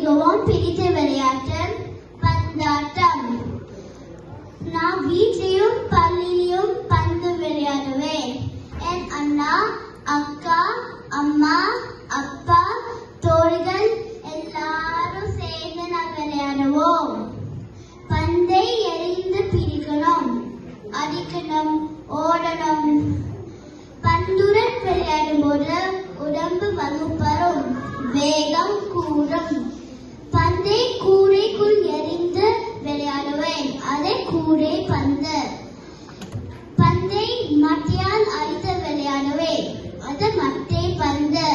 மிகவும் பிடித்த விளையாட்டு பந்தாட்டம். நான் வீட்லயும் பள்ளியிலும் பந்து விளையாடுவேன். என் அண்ணா, அக்கா, அம்மா, அப்பா, தோழிகள் எல்லாரும் சேர்ந்து நான் விளையாடுவோம். பந்தை எறிந்து பிடிக்கணும், அடிக்கணும், ஓடணும். பந்துடன் விளையாடும் போது உடம்பு வலுப்பெறும், வேகம் கூடும். பந்தை கூடைக்குள் எறிந்து விளையாடுவேன், அதை கூடை பந்து. பந்தை மட்டையால் அடித்து விளையாடுவேன், அது மட்டை பந்து.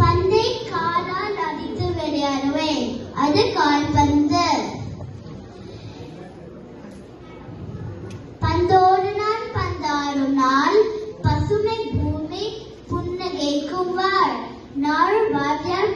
பந்தை காலால் அடித்து விளையாடுவேன், அது கால்பந்து. பந்தோடு நான் பந்தாடும் நாள், பசுமை பூமி புன்னகைக்கும் வாழ் நாள். வாத்தியார்